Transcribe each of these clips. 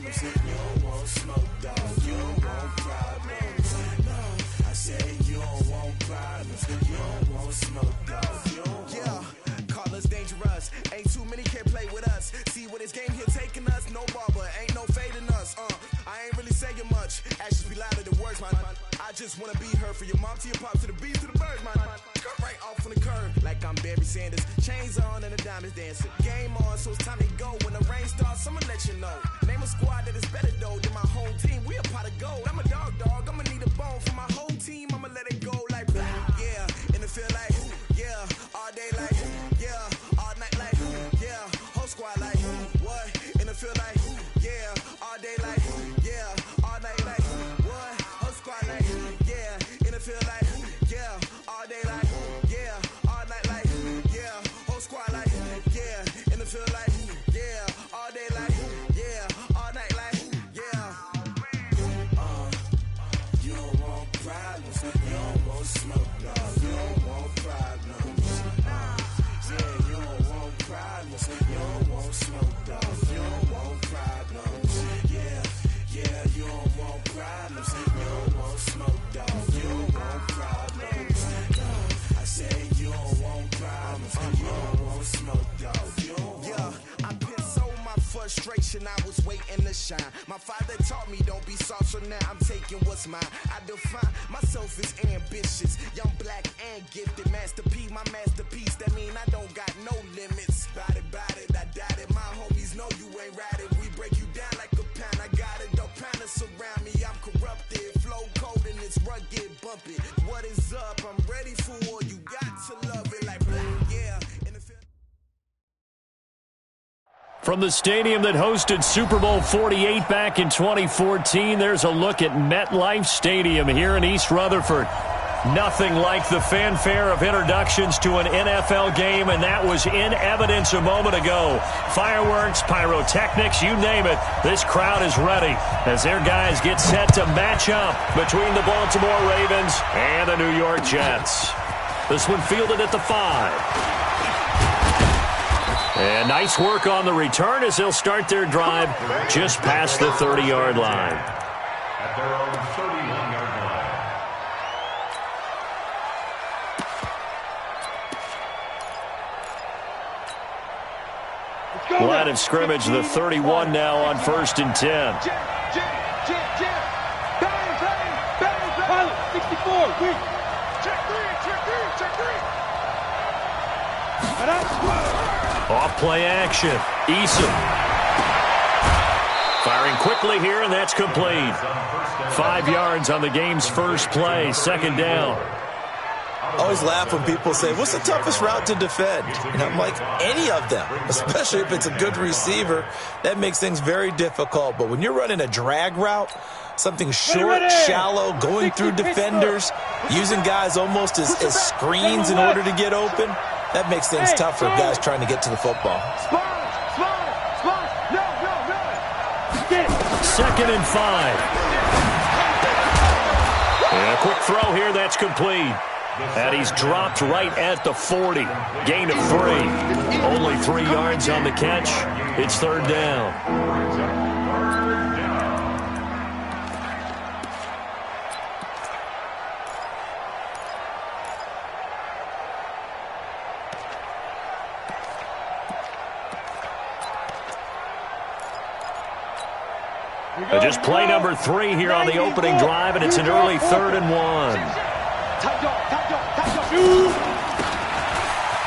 problems. You don't want smoke, dog. You don't want problems. No, I said you don't want problems. You don't want smoke, dog. You don't want. Call us dangerous. Ain't too many can play with us. See what this game here taking us. No barber, ain't no fading us. I ain't really saying much. Actions be louder than words, man. I just wanna be heard for your mom to your pop to the beat to the birds, man. Cut right off on the curb like I'm Barry Sanders. Chains on and the diamonds dancing. Game on, so it's time to go. When the rain starts, I'ma let you know. Name a squad that is better though than my home team. We a pot of gold. I'm a dog. I'ma need a bone for my whole team. I'ma let it go like yeah. In the field like yeah. All day like yeah. All night like yeah. Whole squad like what? In the field like yeah. All day like yeah. All night like what? Whole squad like yeah. In the field like yeah. All day like yeah. All night like yeah. Whole squad like yeah. In the field like yeah. All day like yeah. All night like yeah. You don't want problems. You don't want smoke, dog. You don't want problems. Yeah, you don't want problems. You don't want smoke, dog. You don't want problems. Yeah, you don't want problems. You don't want smoke, dog. You don't want problems. I say you don't want problems. You don't want smoke, dog. You don't want. I put so my frustration. I was waiting to shine. My father taught me don't be soft, so now I'm taking what's mine. I define myself as ambitious, young, black, and gifted. Master P, my masterpiece. That mean I don't got no limits. Bout it, I doubt it. My homies know you ain't ratted. We break you down like a pound. I got it, don't pound to surround me. I'm corrupted, flow cold and it's rugged, bumpy. What is up? I'm ready for war. You got to love it like yeah. From the stadium that hosted Super Bowl 48 back in 2014, there's a look at MetLife Stadium here in East Rutherford. Nothing like the fanfare of introductions to an NFL game, and that was in evidence a moment ago. Fireworks, pyrotechnics, you name it. This crowd is ready as their guys get set to match up between the Baltimore Ravens and the New York Jets. This one fielded at the 5. And nice work on the return as they'll start their drive just past the 30-yard line. At their own 31-yard line. Line of scrimmage, the 31 now on 1st and 10. Bang, bang, 64, weak. Check three. Off play action. Eason. Firing quickly here, and that's complete. 5 yards on the game's first play, 2nd down. I always laugh when people say, what's the toughest route to defend? And I'm like, any of them, especially if it's a good receiver. That makes things very difficult. But when you're running a drag route, something short, shallow, going through defenders, using guys almost as screens in order to get open, that makes things tough for guys trying to get to the football. Second and 5. And a quick throw here, that's complete. And he's dropped right at the 40. Gain of 3. Only 3 yards on the catch. It's 3rd down. Just play number 3 here on the opening drive, and it's an early 3rd and 1.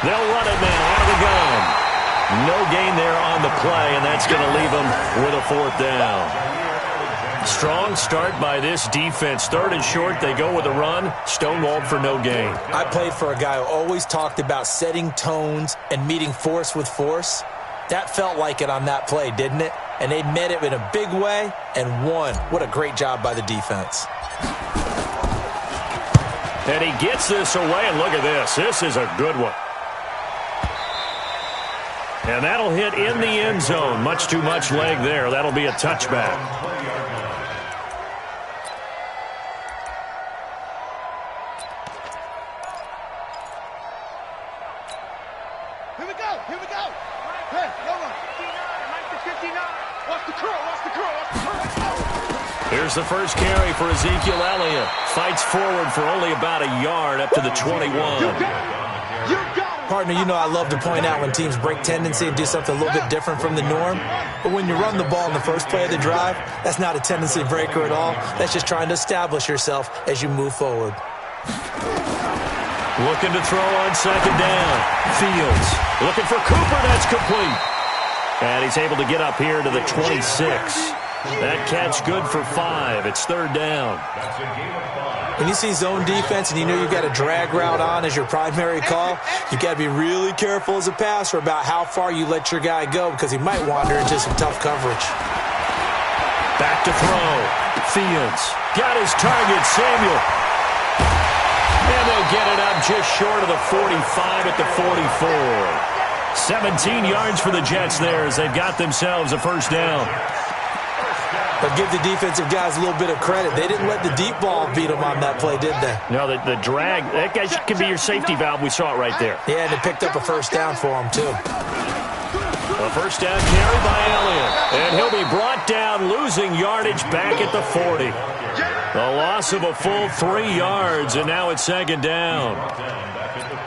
They'll run it now out of the gun. No gain there on the play, and that's going to leave them with a 4th down. Strong start by this defense. 3rd and short, they go with a run. Stonewalled for no gain. I played for a guy who always talked about setting tones and meeting force with force. That felt like it on that play, didn't it? And they met it in a big way and won. What a great job by the defense. And he gets this away, and look at this. This is a good one. And that'll hit in the end zone. Much too much leg there. That'll be a touchback. Here we go. Hey, no one. 59, 59. Watch the curl. Here's the first carry for Ezekiel Elliott. Fights forward for only about a yard up to the 21. Partner, you know I love to point out when teams break tendency and do something a little bit different from the norm. But when you run the ball in the first play of the drive, that's not a tendency breaker at all. That's just trying to establish yourself as you move forward. Looking to throw on second down. Fields looking for Cooper. That's complete. And he's able to get up here to the 26. That catch good for 5. It's third down. When you see zone defense and you know you've got a drag route on as your primary call, you've got to be really careful as a passer about how far you let your guy go because he might wander into some tough coverage. Back to throw. Fields got his target, Samuel. And they'll get it up just short of the 45 at the 44. 17 yards for the Jets there as they've got themselves a first down. But give the defensive guys a little bit of credit. They didn't let the deep ball beat them on that play, did they? No, the drag, that guy can be your safety valve. We saw it right there. Yeah, and they picked up a first down for him, too. A first down carry by Elliott. And he'll be brought down, losing yardage back at the 40. A loss of a full 3 yards, and now it's second down.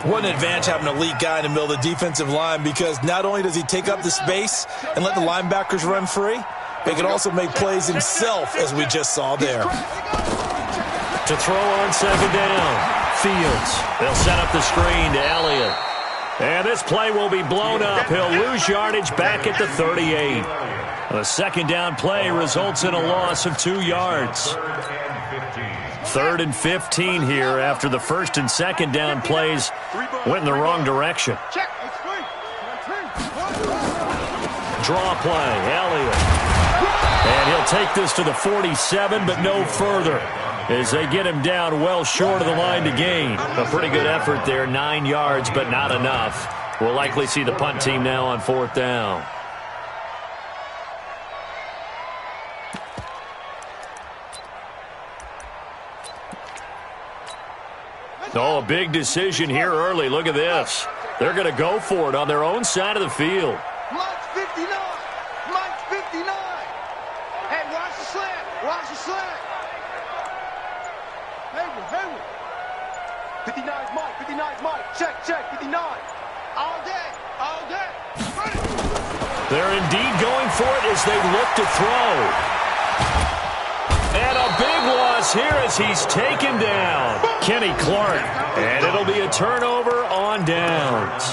What an advantage having an elite guy in the middle of the defensive line because not only does he take up the space and let the linebackers run free, but he can also make plays himself, as we just saw there. To throw on second down, Fields. They'll set up the screen to Elliott. And this play will be blown up. He'll lose yardage back at the 38. A second down play results in a loss of 2 yards. 3rd and 15 here after the first and second down plays went in the wrong direction. Draw play, Elliott. And he'll take this to the 47, but no further as they get him down well short of the line to gain. A pretty good effort there, 9 yards, but not enough. We'll likely see the punt team now on 4th down. Oh, a big decision here early. Look at this. They're going to go for it on their own side of the field. Mike's 59. Mike's 59. Hey, watch the slant. Watch the slant. Hayward. 59's Mike. 59's Mike. Check. 59. All day. They're indeed going for it as they look to throw. And a big loss here as he's taken down. Kenny Clark. And it'll be a turnover on downs.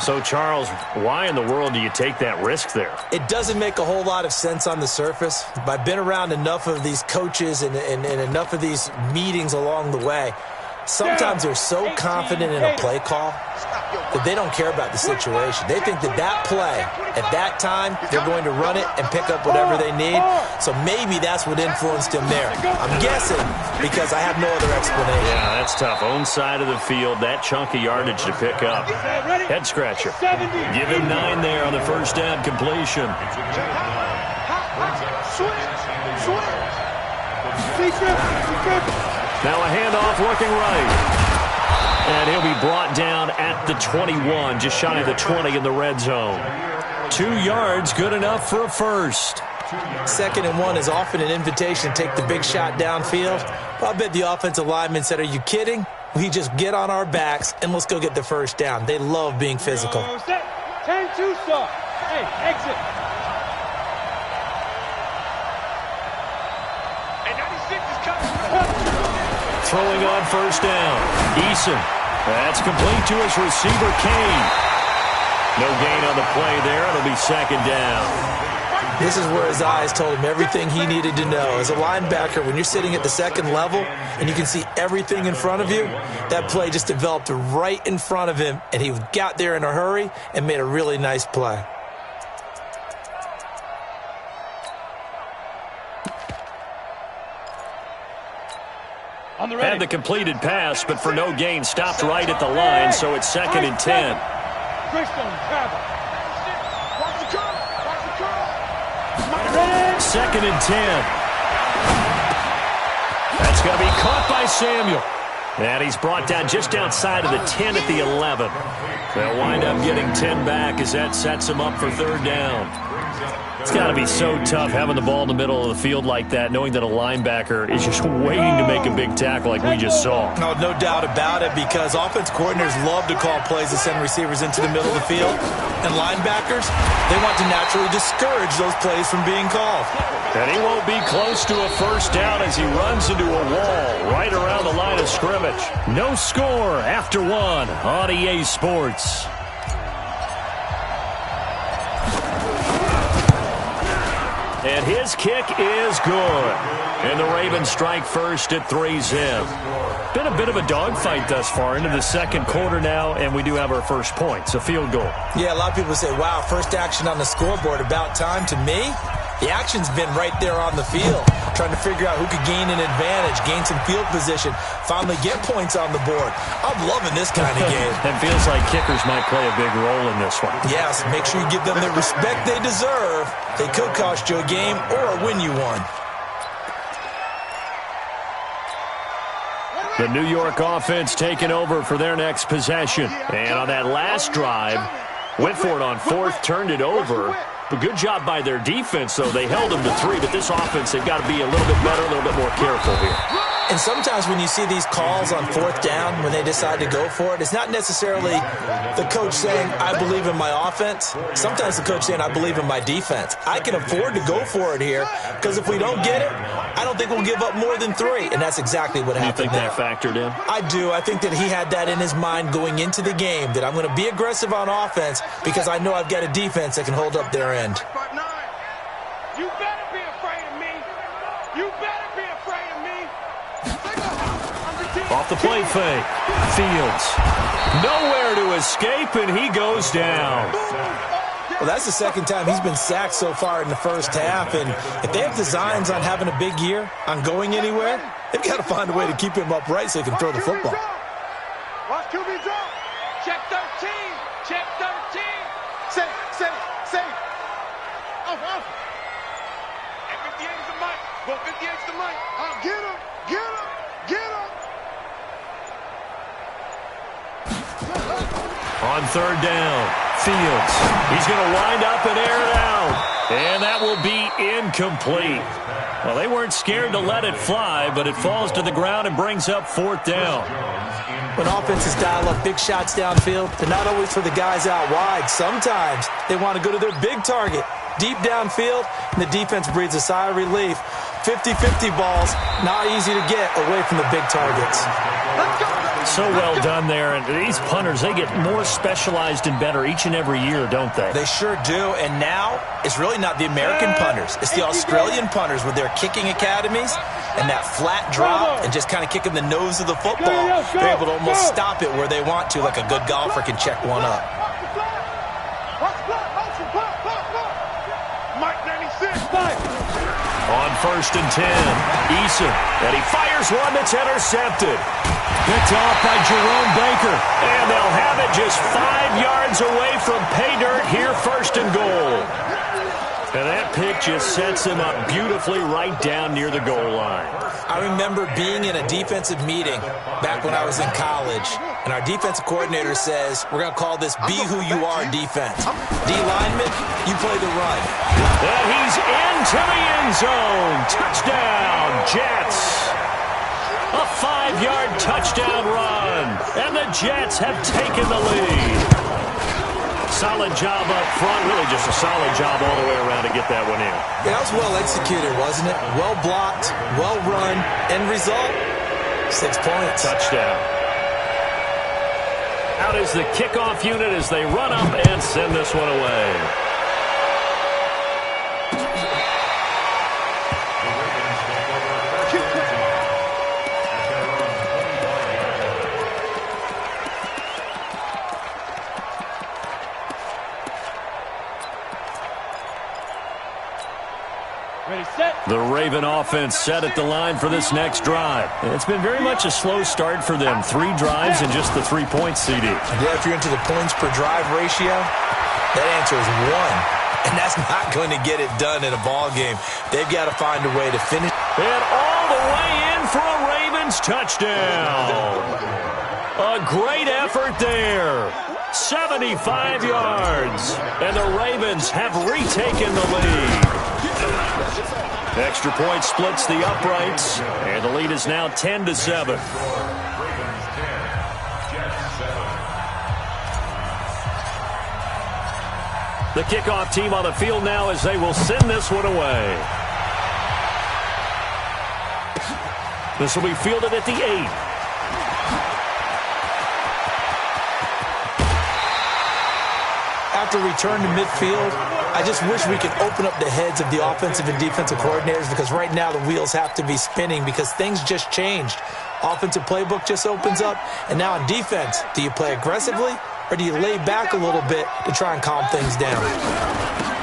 So, Charles, why in the world do you take that risk there? It doesn't make a whole lot of sense on the surface. But I've been around enough of these coaches and enough of these meetings along the way. Sometimes they're so confident in a play call that they don't care about the situation. They think that play, at that time, they're going to run it and pick up whatever they need. So maybe that's what influenced him there. I'm guessing because I have no other explanation. Yeah, that's tough. Own side of the field, that chunk of yardage to pick up. Head scratcher. Give him 9 there on the first down completion. Now a handoff looking right. And he'll be brought down at the 21, just shy of the 20 in the red zone. 2 yards, good enough for a first. 2nd and 1 is often an invitation to take the big shot downfield. But I bet the offensive lineman said, are you kidding? We just get on our backs and let's go get the first down. They love being physical. 10-2 start. Hey, exit. And 96 is coming. Throwing on first down. Eason. That's complete to his receiver, Kane. No gain on the play there. It'll be second down. This is where his eyes told him everything he needed to know. As a linebacker, when you're sitting at the second level and you can see everything in front of you, that play just developed right in front of him, and he got there in a hurry and made a really nice play. Had the completed pass, but for no gain, stopped right at the line, so it's 2nd and 10. Second and 10. That's going to be caught by Samuel. And he's brought down just outside of the 10 at the 11. They'll wind up getting 10 back as that sets him up for 3rd down. It's got to be so tough having the ball in the middle of the field like that, knowing that a linebacker is just waiting to make a big tackle like we just saw. No doubt about it, because offense coordinators love to call plays that send receivers into the middle of the field. And linebackers, they want to naturally discourage those plays from being called. And he won't be close to a first down as he runs into a wall right around the line of scrimmage. No score after one on EA Sports. And his kick is good. And the Ravens strike first at 3-zip. Been a bit of a dogfight thus far into the second quarter now, and we do have our first points, a field goal. Yeah, a lot of people say, wow, first action on the scoreboard, about time. To me, the action's been right there on the field, trying to figure out who could gain an advantage, gain some field position, finally get points on the board. I'm loving this kind of game. It feels like kickers might play a big role in this one. Yes, make sure you give them the respect they deserve. They could cost you a game or win you one. The New York offense taking over for their next possession. And on that last drive, went for it on fourth, turned it over. But good job by their defense, though. They held them to 3, but this offense, they've got to be a little bit better, a little bit more careful here. And sometimes when you see these calls on fourth down, when they decide to go for it, it's not necessarily the coach saying, I believe in my offense. Sometimes the coach saying, I believe in my defense. I can afford to go for it here, because if we don't get it, I don't think we'll give up more than 3. And that's exactly what happened. You think that factored in? I do. I think that he had that in his mind going into the game, that I'm going to be aggressive on offense because I know I've got a defense that can hold up their end. You better be afraid of me. You better be afraid of me. Off the play fake. Fields. Nowhere to escape, and he goes down. Well, that's the second time he's been sacked so far in the first half, and if they have designs on having a big year, on going anywhere, they've got to find a way to keep him upright so he can throw the football. Watch QB drop. Check 13. Check 13. Say. Off. And 58 is the mic. Well, 58 is the mic. Get him. On third down, Fields. He's going to wind up and air it out. And that will be incomplete. Well, they weren't scared to let it fly, but it falls to the ground and brings up fourth down. When offenses dial up big shots downfield, they're not always for the guys out wide. Sometimes they want to go to their big target, deep downfield, and the defense breathes a sigh of relief. 50-50 balls, not easy to get away from the big targets. So well done there, and these punters, they get more specialized and better each and every year, don't they? They sure do, and now it's really not the American punters. It's the Australian punters with their kicking academies and that flat drop and just kind of kicking the nose of the football. They're able to almost stop it where they want to, like a good golfer can check one up. Mike 96. On first and 10, Eason, and he fires one that's intercepted. Picked off by Jerome Baker, and they'll have it just 5 yards away from pay dirt here, first and goal. And that pick just sets him up beautifully right down near the goal line. I remember being in a defensive meeting back when I was in college, and our defensive coordinator says, we're going to call this Be Who You Are defense. D lineman, you play the run. And he's into the end zone. Touchdown, Jets. A 5-yard touchdown run, and the Jets have taken the lead. Solid job up front, really just a solid job all the way around to get that one in. Yeah, that was well executed, wasn't it? Well blocked, well run, end result, 6 points. Touchdown. Out is the kickoff unit as they run up and send this one away. The Raven offense set at the line for this next drive. It's been very much a slow start for them. 3 drives and just the 3 points, CD. Yeah, if you're into the points per drive ratio, that answer is 1. And that's not going to get it done in a ball game. They've got to find a way to finish. And all the way in for a Ravens touchdown. A great effort there. 75 yards. And the Ravens have retaken the lead. Extra point splits the uprights. And the lead is now 10-7. The kickoff team on the field now as they will send this one away. This will be fielded at the 8. After return to midfield, I just wish we could open up the heads of the offensive and defensive coordinators, because right now the wheels have to be spinning because things just changed. Offensive playbook just opens up, and now on defense, do you play aggressively or do you lay back a little bit to try and calm things down?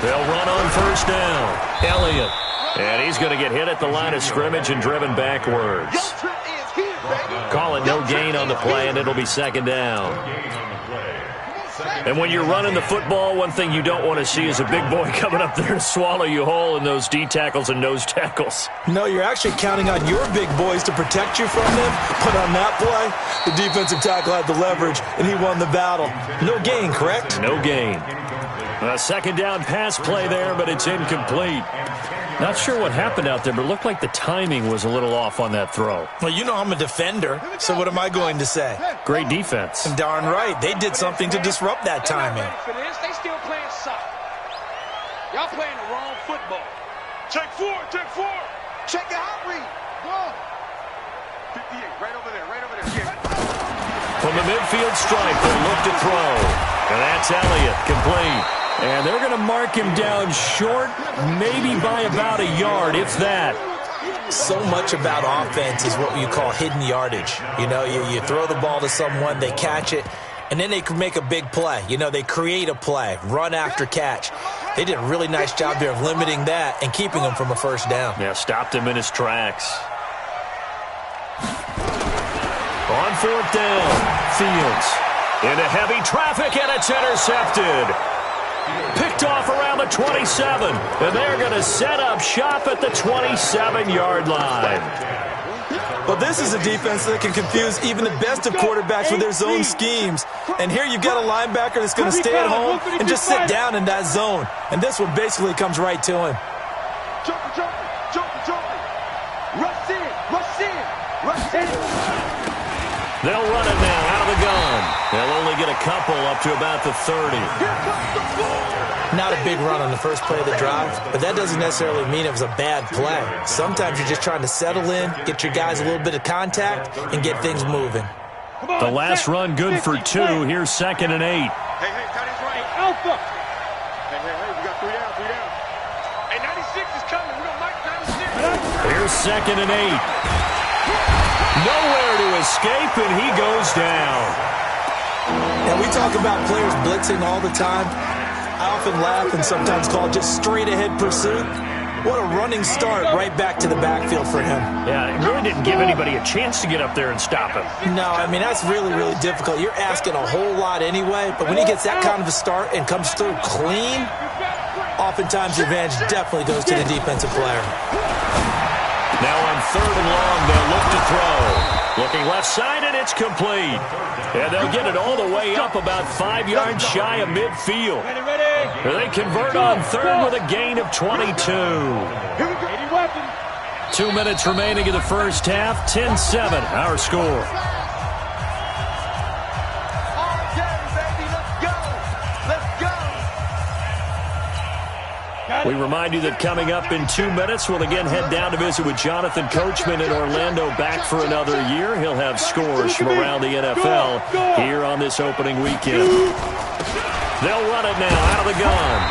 They'll run on first down. Elliott. And he's going to get hit at the line of scrimmage and driven backwards. Call it no gain on the play, and it'll be second down. And when you're running the football, one thing you don't want to see is a big boy coming up there to swallow you whole in those D tackles and nose tackles. No, you're actually counting on your big boys to protect you from them. But on that play, the defensive tackle had the leverage, and he won the battle. No gain, correct? No gain. A second down pass play there, but it's incomplete. Not sure what happened out there, but it looked like the timing was a little off on that throw. Well, you know I'm a defender, so what am I going to say? Great defense. And darn right, they did something to disrupt that timing. They still playing soccer. Y'all playing the wrong football. Check four. Check the hot read. Go. 58, right over there. Yeah. From the midfield stripe, they look to throw. And that's Elliott, complete. And they're going to mark him down short, maybe by about a yard, if that. So much about offense is what you call hidden yardage. You know, you throw the ball to someone, they catch it, and then they can make a big play. You know, they create a play, run after catch. They did a really nice job there of limiting that and keeping him from a first down. Yeah, stopped him in his tracks. On fourth down, Fields into heavy traffic, and it's intercepted. Picked off around the 27, and they're going to set up shop at the 27-yard line. Well, this is a defense that can confuse even the best of quarterbacks with their zone schemes. And here you've got a linebacker that's going to stay at home and just sit down in that zone. And this one basically comes right to him. Jumper. Rush in. They'll run it now out of the gun. They'll only get a couple up to about the 30. Not a big run on the first play of the drive, but that doesn't necessarily mean it was a bad play. Sometimes you're just trying to settle in, get your guys a little bit of contact, and get things moving. The last run good for 2. Here's 2nd and 8. Hey, cut his right. Alpha. Hey, we got 3 down. Hey, 96 is coming. We don't like 96. Here's 2nd and 8. Nowhere to escape, and he goes down. And we talk about players blitzing all the time. I often laugh and sometimes call it just straight-ahead pursuit. What a running start right back to the backfield for him. Yeah, it really didn't give anybody a chance to get up there and stop him. No, I mean, that's really, really difficult. You're asking a whole lot anyway, but when he gets that kind of a start and comes through clean, oftentimes the advantage definitely goes to the defensive player. Now on 3rd and long, they'll look to throw. Looking left side, and it's complete. And they'll get it all the way up about 5 yards shy of midfield. They convert on 3rd with a gain of 22. 2 minutes remaining in the first half. 10-7, our score. We remind you that coming up in 2 minutes, we'll again head down to visit with Jonathan Coachman in Orlando, back for another year. He'll have scores from around the NFL here on this opening weekend. They'll run it now out of the gun.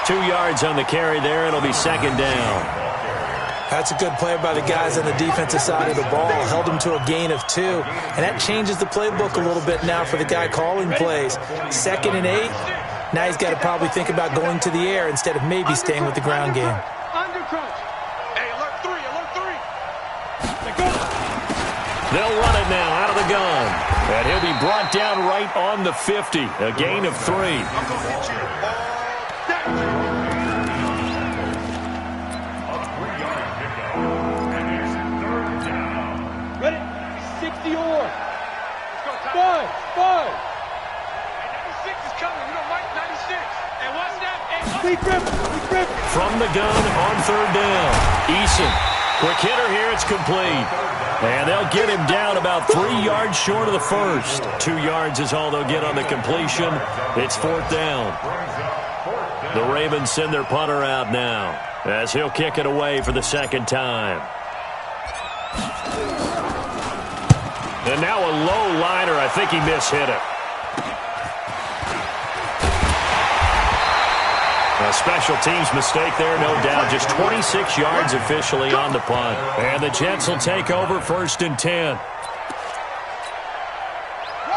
2 yards on the carry there. It'll be 2nd down. That's a good play by the guys on the defensive side of the ball. Held them to a gain of 2. And that changes the playbook a little bit now for the guy calling plays. 2nd and 8. Now he's got to probably think about going to the air instead of maybe staying with the ground game. Hey, alert 3. They'll run it now out of the gun. And he'll be brought down right on the 50. A gain of 3. A 3-yard pickup. And it's 3rd down. Ready? 60 or. From the gun on third down. Eason. Quick hitter here. It's complete. And they'll get him down about 3 yards short of the first. 2 yards is all they'll get on the completion. It's fourth down. The Ravens send their punter out now as he'll kick it away for the second time. And now a low liner. I think he mishit it. A special teams mistake there, no doubt. Just 26 yards officially on the punt. And the Jets will take over 1st and 10.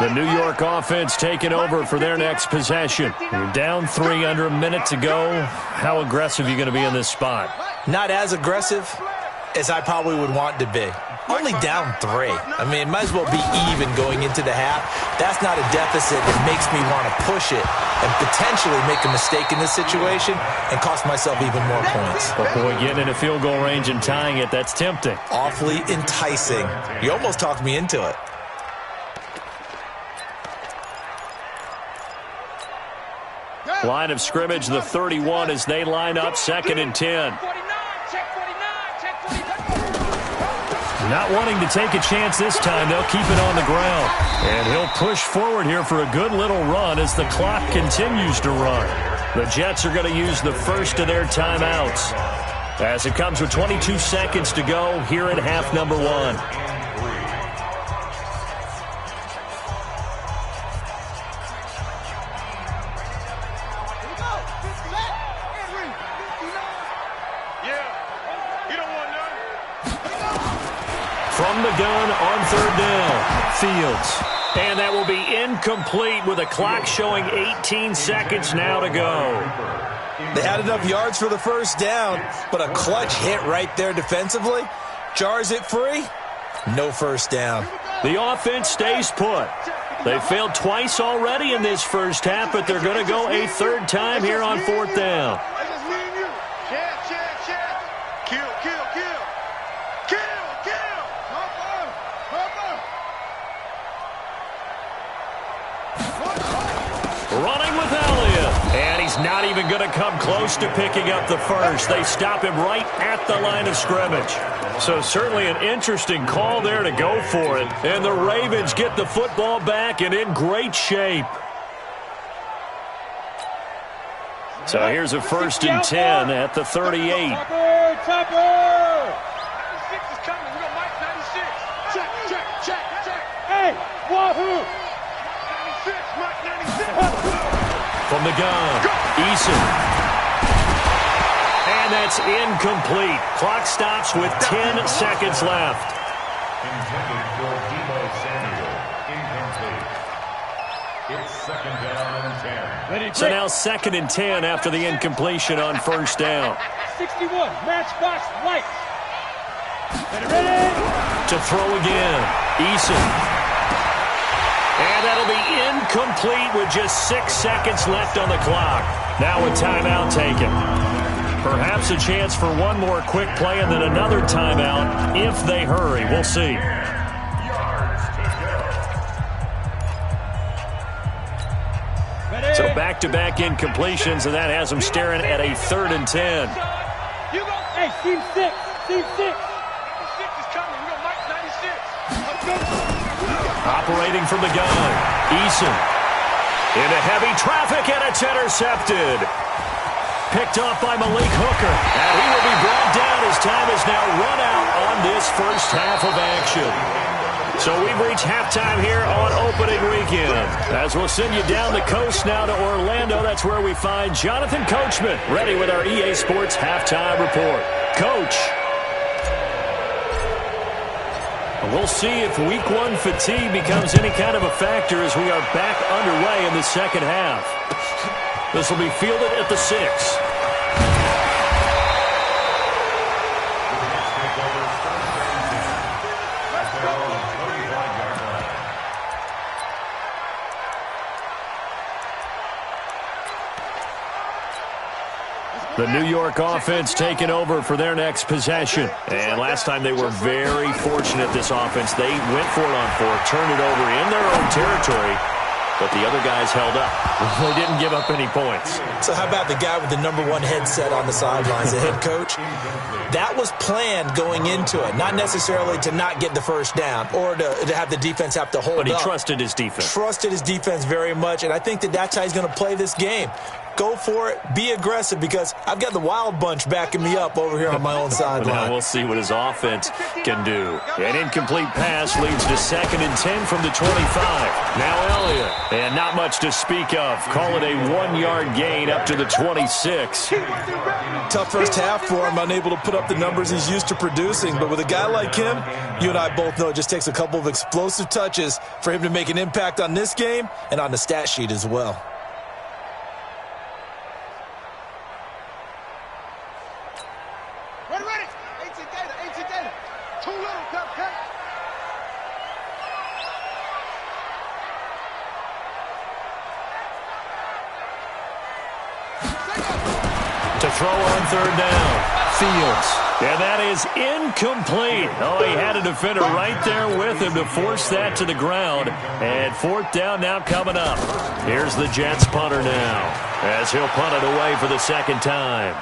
The New York offense taking over for their next possession. You're down 3 under a minute to go. How aggressive are you going to be in this spot? Not as aggressive as I probably would want to be. Only down 3. I mean, it might as well be even going into the half. That's not a deficit that makes me want to push it and potentially make a mistake in this situation and cost myself even more points. But boy, getting in a field goal range and tying it, that's tempting. Awfully enticing. You almost talked me into it. Line of scrimmage, the 31 as they line up 2nd and 10. Not wanting to take a chance this time, they'll keep it on the ground. And he'll push forward here for a good little run as the clock continues to run. The Jets are going to use the first of their timeouts as it comes with 22 seconds to go here in half number 1. From the gun on third down, Fields. And that will be incomplete with a clock showing 18 seconds now to go. They had enough yards for the first down, but a clutch hit right there defensively. Jars it free, no first down. The offense stays put. They failed twice already in this first half, but they're going to go a third time here on 4th down. Running with Elliott. And he's not even going to come close to picking up the first. They stop him right at the line of scrimmage. So certainly an interesting call there to go for it. And the Ravens get the football back and in great shape. So here's a 1st and 10 at the 38. Hey, wahoo! From the gun, Eason. And that's incomplete. Clock stops with 10 seconds left. Intended for Debo Samuel. Incomplete. It's 2nd down and 10. So now 2nd and 10 after the incompletion on first down. 61, matchbox light. Ready? To throw again, Eason. And that'll be incomplete with just 6 seconds left on the clock. Now a timeout taken. Perhaps a chance for one more quick play and then another timeout if they hurry. We'll see. So back-to-back incompletions, and that has them staring at a 3rd and 10. Hey, team 6. Team 6. 6 is coming. We're going to Mike 96. Operating from the gun, Eason. Into heavy traffic, and it's intercepted. Picked off by Malik Hooker. And he will be brought down as time is now run out on this first half of action. So we've reached halftime here on opening weekend. As we'll send you down the coast now to Orlando, that's where we find Jonathan Coachman ready with our EA Sports halftime report. Coach. We'll see if week 1 fatigue becomes any kind of a factor as we are back underway in the second half. This will be fielded at the 6. The New York offense taking over for their next possession. And last time they were very fortunate, this offense. They went for it on 4th, turned it over in their own territory, but the other guys held up. They didn't give up any points. So how about the guy with the #1 headset on the sidelines, the head coach? That was planned going into it, not necessarily to not get the first down or to have the defense have to hold up. But he trusted his defense. Trusted his defense very much, and I think that's how he's going to play this game. Go for it. Be aggressive, because I've got the wild bunch backing me up over here on my own sideline. Now we'll see what his offense can do. An incomplete pass leads to 2nd and 10 from the 25. Now Elliott. And not much to speak of. Call it a 1-yard gain up to the 26. Tough first half for him, unable to put up the numbers he's used to producing. But with a guy like him, you and I both know it just takes a couple of explosive touches for him to make an impact on this game and on the stat sheet as well. To throw on 3rd down. Fields. And that is incomplete. Oh, he had a defender right there with him to force that to the ground. And 4th down now coming up. Here's the Jets punter now, as he'll punt it away for the 2nd time.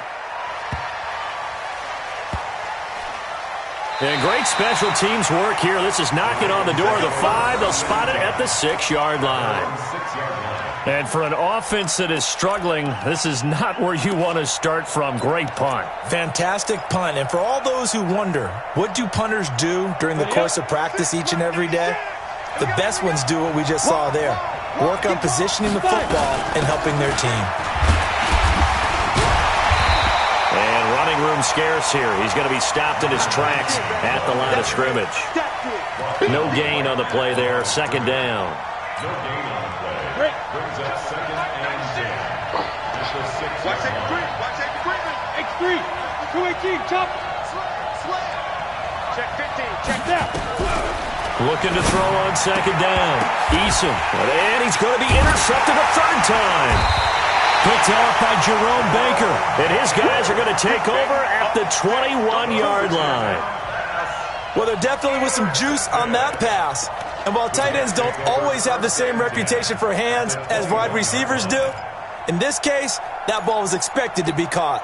And great special teams work here. This is knocking on the door of the 5. They'll spot it at the 6-yard line. And for an offense that is struggling, this is not where you want to start from. Great punt. Fantastic punt. And for all those who wonder, what do punters do during the course of practice each and every day? The best ones do what we just saw there. Work on positioning the football and helping their team. And running room scarce here. He's going to be stopped in his tracks at the line of scrimmage. No gain on the play there. 2nd down. No gain on the play. Brings up 2nd and 10. Just a 6. Watch that green. Watch that green. X3. 218. Chop. Check 15. Check that. Looking to throw on 2nd down. Eason. And he's going to be intercepted a 3rd time. Picked off by Jerome Baker. And his guys are going to take over at the 21-yard line. Well, there definitely was some juice on that pass. And while tight ends don't always have the same reputation for hands as wide receivers do, in this case, that ball was expected to be caught.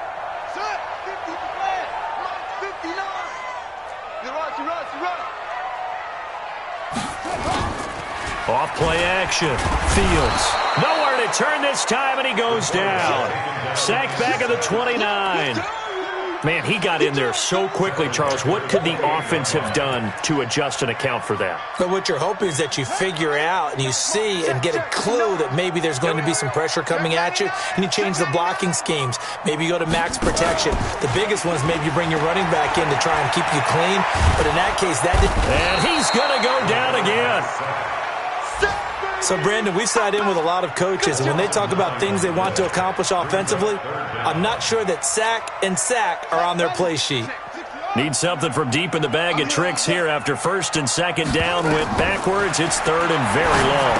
Off play action. Fields. Nowhere to turn this time, and he goes down. Sacked back at the 29. Man, he got in there so quickly, Charles. What could the offense have done to adjust and account for that? But what you're hoping is that you figure out and you see and get a clue that maybe there's going to be some pressure coming at you, and you change the blocking schemes. Maybe you go to max protection. The biggest one is maybe you bring your running back in to try and keep you clean. But in that case, that didn't. And he's going to go down again. So, Brandon, we sat in with a lot of coaches, and when they talk about things they want to accomplish offensively, I'm not sure that sack and sack are on their play sheet. Need something from deep in the bag of tricks here after 1st and 2nd down went backwards. It's 3rd and very long.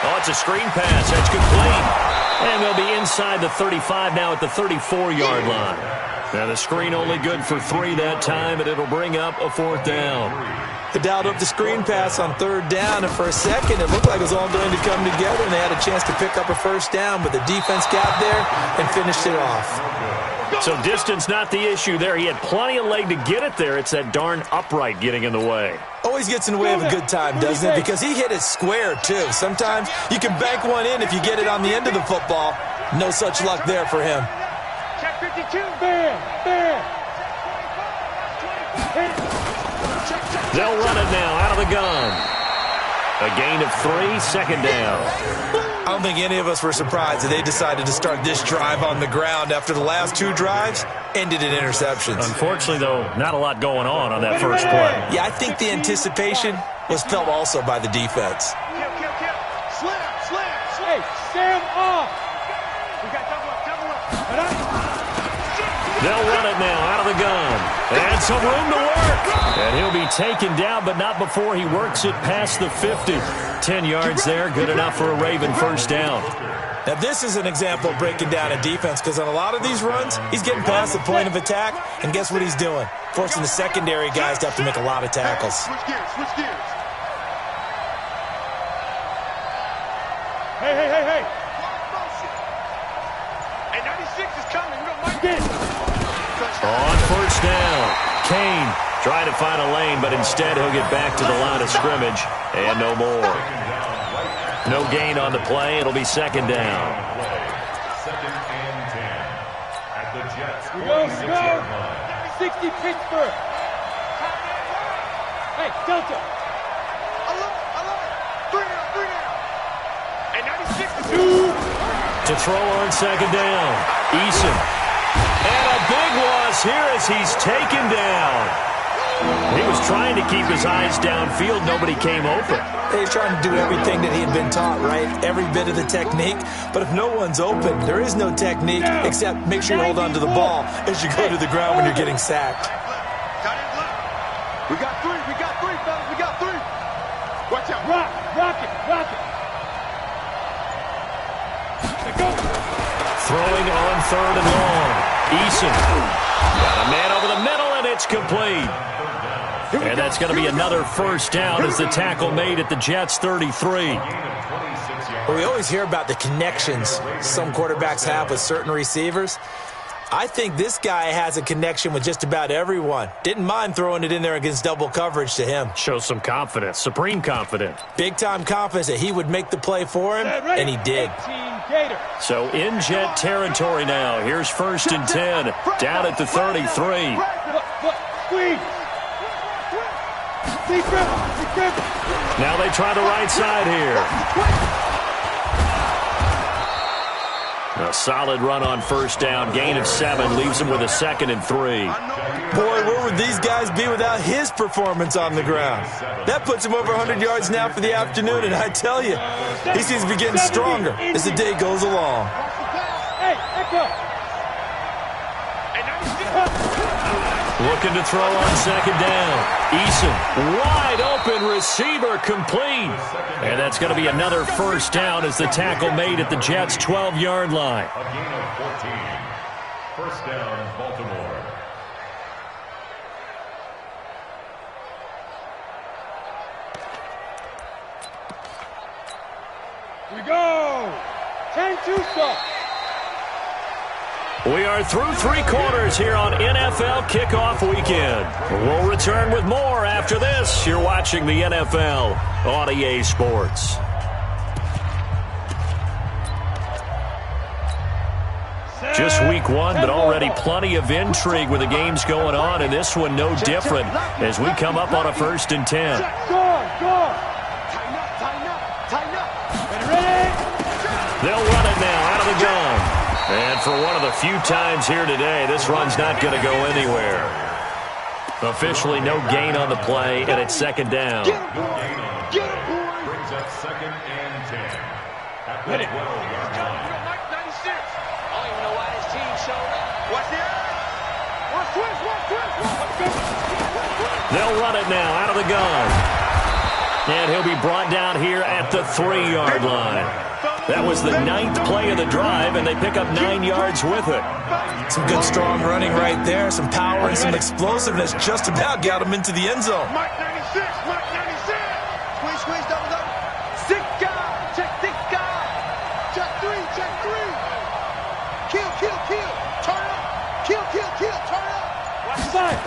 Oh, it's a screen pass. That's complete. And they'll be inside the 35 now at the 34-yard line. Now the screen only good for 3 that time, and it'll bring up a 4th down. They dialed up the screen pass on 3rd down, and for a second it looked like it was all going to come together, and they had a chance to pick up a 1st down, but the defense got there and finished it off. So distance not the issue there. He had plenty of leg to get it there. It's that darn upright getting in the way. Always gets in the way of a good time, doesn't it? Because he hit it square, too. Sometimes you can bank one in if you get it on the end of the football. No such luck there for him. Check 52. Bear. They'll run it now out of the gun. A gain of 3, 2nd down. I don't think any of us were surprised that they decided to start this drive on the ground after the last 2 drives ended in interceptions. Unfortunately, though, not a lot going on that first play. Yeah, I think the anticipation was felt also by the defense. Kill. Slam. Hey, Sam off. We got double up. They'll run it now out of the gun. And some room to work. And he'll be taken down, but not before he works it past the 50. 10 yards there, good enough for a Raven 1st down. Now, this is an example of breaking down a defense, because on a lot of these runs, he's getting past the point of attack, and guess what he's doing? Forcing the secondary guys to have to make a lot of tackles. Switch gears. Hey. Hey, 96 is coming. We don't mind it. On first down, Kane trying to find a lane, but instead he'll get back to the line of scrimmage, and no more. No gain on the play. It'll be second down. Second and 10 at the Jets. We go. 60 Pittsburgh. Hey, Delta. I love it. 3 down. Hey, 96 is To throw on second down, Eason. And a big loss here as he's taken down. He was trying to keep his eyes downfield. Nobody came open. He's trying to do everything that he had been taught, right? Every bit of the technique. But if no one's open, there is no technique except make sure you hold on to the ball as you go to the ground when you're getting sacked. We got three, fellas. We got three. Watch out. Rock it. Go. Throwing on third and long. Eason. Got a man over the middle, and it's complete. And that's going to be another first down as the tackle made at the Jets' 33. Well, we always hear about the connections some quarterbacks have with certain receivers. I think this guy has a connection with just about everyone. Didn't mind throwing it in there against double coverage to him. Shows some confidence, supreme confidence. Big-time confidence that he would make the play for him, and he did. So in Jet territory now. Here's first and 10, down at the 33. Now they try the right side here. A solid run on first down. Gain of 7 leaves him with a 2nd and 3. Boy, where would these guys be without his performance on the ground? That puts him over 100 yards now for the afternoon, and I tell you, he seems to be getting stronger as the day goes along. Looking to throw on second down. Eason, wide open receiver, complete. And that's going to be another first down as the tackle made at the Jets' 12-yard line. A gain of 14. First down, Baltimore. Here we go. 10-2 stop. We are through 3 quarters here on NFL Kickoff Weekend. We'll return with more after this. You're watching the NFL on EA Sports. Just week 1, but already plenty of intrigue with the games going on, and this one no different as we come up on a first and 10. Tighten up. Ready? They'll run it now out of the gun. And for one of the few times here today, this run's not going to go anywhere. Officially no gain on the play, and it's second down. Brings up second and 10 at the 12-yard line. Mike 96. I don't even know why this team showed up. Watch the eye. They'll run it now out of the gun. And he'll be brought down here at the 3-yard line. That was the 9th play of the drive, and they pick up 9 yards with it. Some good, strong running right there. Some power and some explosiveness just about got him into the end zone. Mike 96. Squeeze, double. 6 guys. Check 6 guys. Check 3. Kill. Turn up. Kill. Turn up. Watch the side.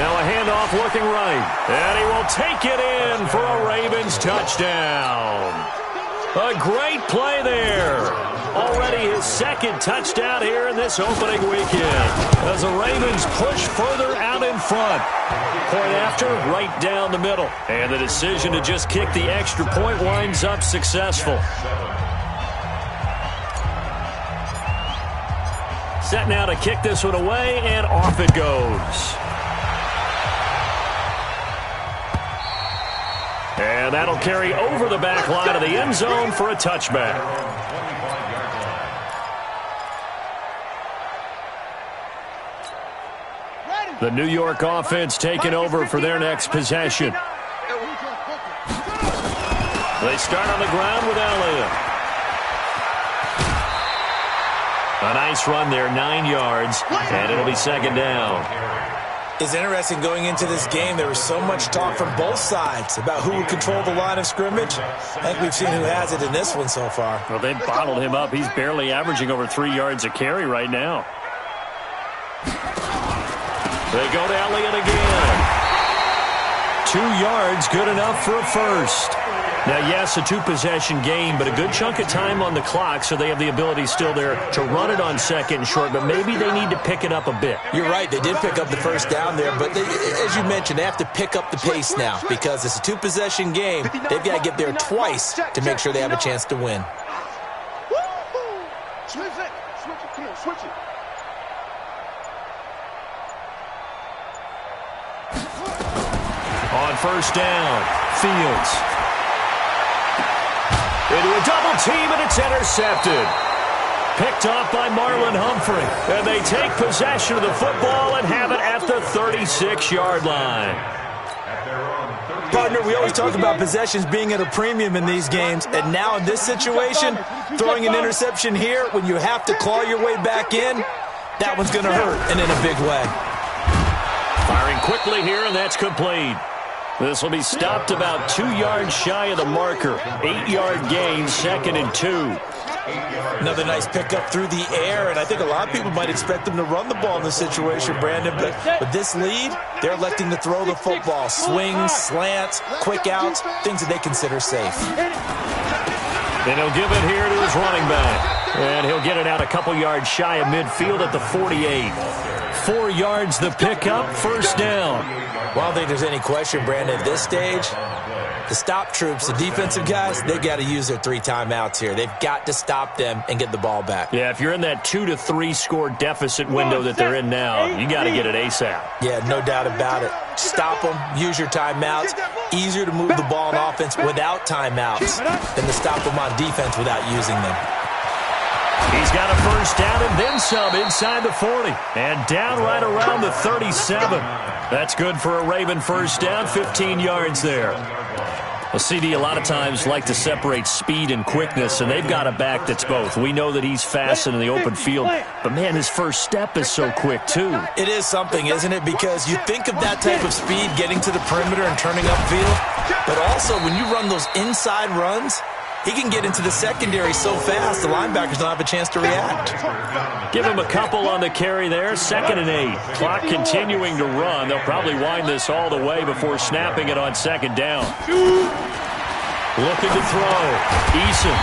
Now a handoff looking right. And he will take it in for a Ravens touchdown. A great play there. Already his 2nd touchdown here in this opening weekend as the Ravens push further out in front. Point after, right down the middle. And the decision to just kick the extra point winds up successful. Set now to kick this one away, and off it goes. And that'll carry over the back line of the end zone for a touchback. The New York offense taking over for their next possession. They start on the ground with Elliott. A nice run there, 9 yards, and it'll be second down. It's interesting going into this game. There was so much talk from both sides about who would control the line of scrimmage. I think we've seen who has it in this one so far. Well, they've bottled him up. He's barely averaging over 3 yards a carry right now. They go to Elliott again. 2 yards, good enough for a first. Now, yes, a 2-possession game, but a good chunk of time on the clock, so they have the ability still there to run it on second and short, but maybe they need to pick it up a bit. You're right. They did pick up the first down there, but as you mentioned, they have to pick up the pace now because it's a 2-possession game. They've got to get there twice to make sure they have a chance to win. Switch it. Come on, switch it. On first down, Fields. Into a double team, and it's intercepted. Picked off by Marlon Humphrey. And they take possession of the football and have it at the 36-yard line. Partner, we always talk about possessions being at a premium in these games, and now in this situation, throwing an interception here when you have to claw your way back in, that one's going to hurt, and in a big way. Firing quickly here, and that's complete. This will be stopped about 2 yards shy of the marker. 8-yard gain, 2nd and 2. Another nice pickup through the air, and I think a lot of people might expect them to run the ball in this situation, Brandon, but with this lead, they're electing to throw the football. Swings, slants, quick outs, things that they consider safe. And he'll give it here to his running back. And he'll get it out a couple yards shy of midfield at the 48. 4 yards the pickup, first down. Well, I don't think there's any question, Brandon, at this stage, the stop troops, the defensive guys, they got to use their 3 timeouts here. They've got to stop them and get the ball back. Yeah, if you're in that 2 to 3 score deficit window that they're in now, you got to get it ASAP. Yeah, no doubt about it. Stop them, use your timeouts. Easier to move the ball on offense without timeouts than to stop them on defense without using them. He's got a first down and then some inside the 40. And down right around the 37. That's good for a Raven first down, 15 yards there. Well, CD a lot of times like to separate speed and quickness, and they've got a back that's both. We know that he's fast in the open field, but, man, his first step is so quick, too. It is something, isn't it? Because you think of that type of speed getting to the perimeter and turning upfield, but also when you run those inside runs, he can get into the secondary so fast the linebackers don't have a chance to react. Give him a couple on the carry there. 2nd and 8. Clock continuing to run. They'll probably wind this all the way before snapping it on 2nd down. Looking to throw. Eason.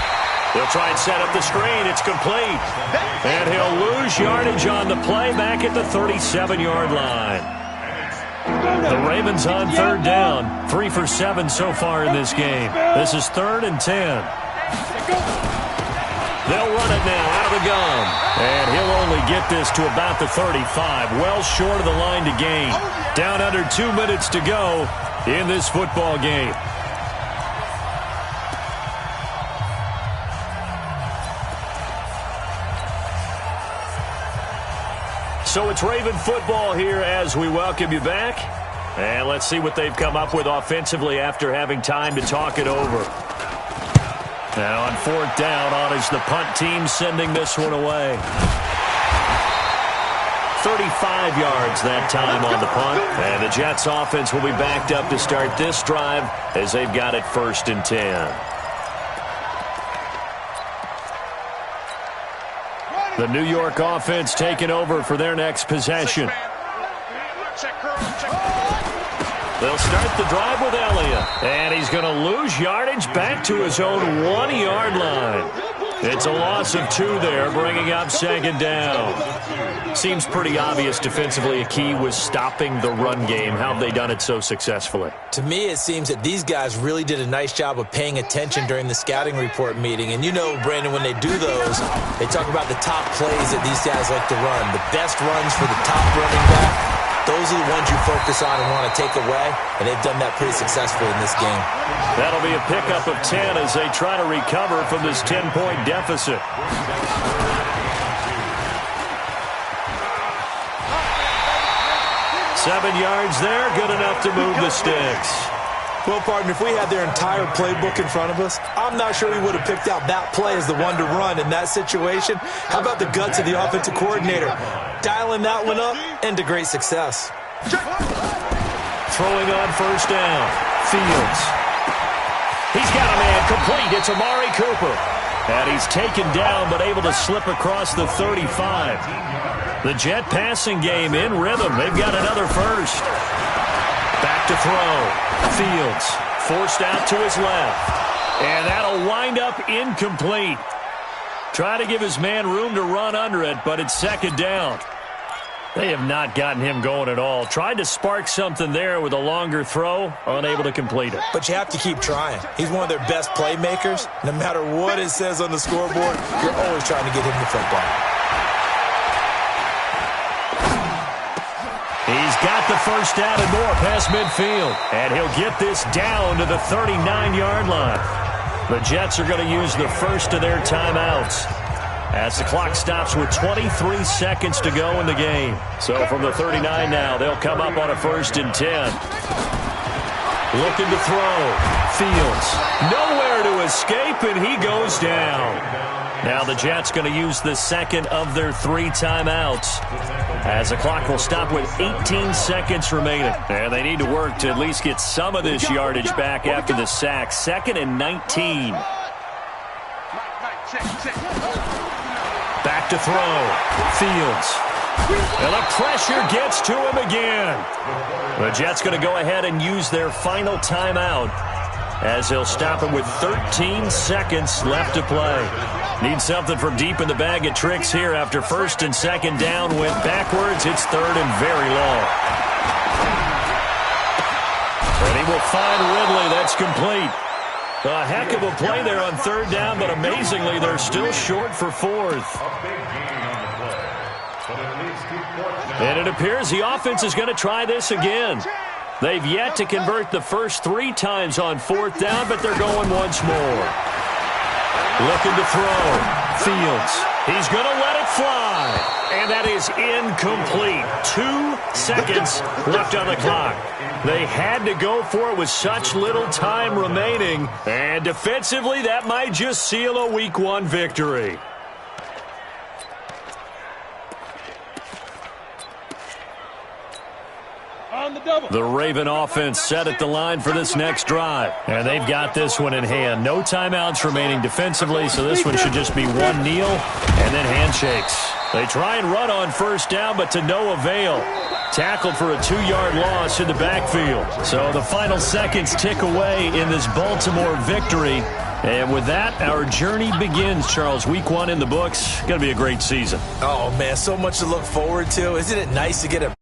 They'll try and set up the screen. It's complete. And he'll lose yardage on the play back at the 37-yard line. The Ravens on 3rd down. 3 for 7 so far in this game. This is 3rd and 10. They'll run it now out of the gun. And he'll only get this to about the 35. Well short of the line to gain. Down under 2 minutes to go in this football game. So it's Raven football here as we welcome you back. And let's see what they've come up with offensively after having time to talk it over. Now on 4th down, on is the punt team sending this one away. 35 yards that time on the punt. And the Jets offense will be backed up to start this drive as they've got it 1st and 10. The New York offense taking over for their next possession. They'll start the drive with Elliott. And he's going to lose yardage back to his own 1-yard line. It's a loss of 2 there, bringing up 2nd down. Seems pretty obvious defensively a key was stopping the run game. How have they done it so successfully? To me, it seems that these guys really did a nice job of paying attention during the scouting report meeting. And you know, Brandon, when they do those, they talk about the top plays that these guys like to run. The best runs for the top running back. Those are the ones you focus on and want to take away, and they've done that pretty successfully in this game. That'll be a pickup of 10 as they try to recover from this 10-point deficit. Seven yards there, good enough to move the sticks. Well, partner, if we had their entire playbook in front of us, I'm not sure we would have picked out that play as the one to run in that situation. How about the guts of the offensive coordinator? Dialing that one up and to great success. Throwing on first down. Fields. He's got a man complete. It's Amari Cooper. And he's taken down but able to slip across the 35. The Jet passing game in rhythm. They've got another first. Back to throw. Fields forced out to his left. And that'll wind up incomplete. Try to give his man room to run under it, but it's second down. They have not gotten him going at all. Tried to spark something there with a longer throw, unable to complete it. But you have to keep trying. He's one of their best playmakers. No matter what it says on the scoreboard, you're always trying to get him the football. He's got the first down and more past midfield. And he'll get this down to the 39-yard line. The Jets are going to use the first of their timeouts as the clock stops with 23 seconds to go in the game. So from the 39 now, they'll come up on a 1st and 10. Looking to throw. Fields. Nowhere to escape, and he goes down. Now the Jets going to use the second of their 3 timeouts as the clock will stop with 18 seconds remaining. And they need to work to at least get some of this yardage back after the sack. 2nd and 19. Back to throw. Fields. And the pressure gets to him again. The Jets going to go ahead and use their final timeout as they'll stop him with 13 seconds left to play. Need something from deep in the bag of tricks here after 1st and 2nd down. Went backwards. It's 3rd and very long. And he will find Ridley. That's complete. A heck of a play there on 3rd down, but amazingly, they're still short for 4th. And it appears the offense is going to try this again. They've yet to convert the first 3 times on 4th down, but they're going once more. Looking to throw. Fields. He's going to let it fly. And that is incomplete. 2 seconds left on the clock. They had to go for it with such little time remaining. And defensively, that might just seal a Week 1 victory. The Raven offense set at the line for this next drive. And they've got this one in hand. No timeouts remaining defensively, so this one should just be one kneel and then handshakes. They try and run on 1st down, but to no avail. Tackled for a 2-yard loss in the backfield. So the final seconds tick away in this Baltimore victory. And with that, our journey begins, Charles. Week 1 in the books. Going to be a great season. Oh, man, so much to look forward to. Isn't it nice to get a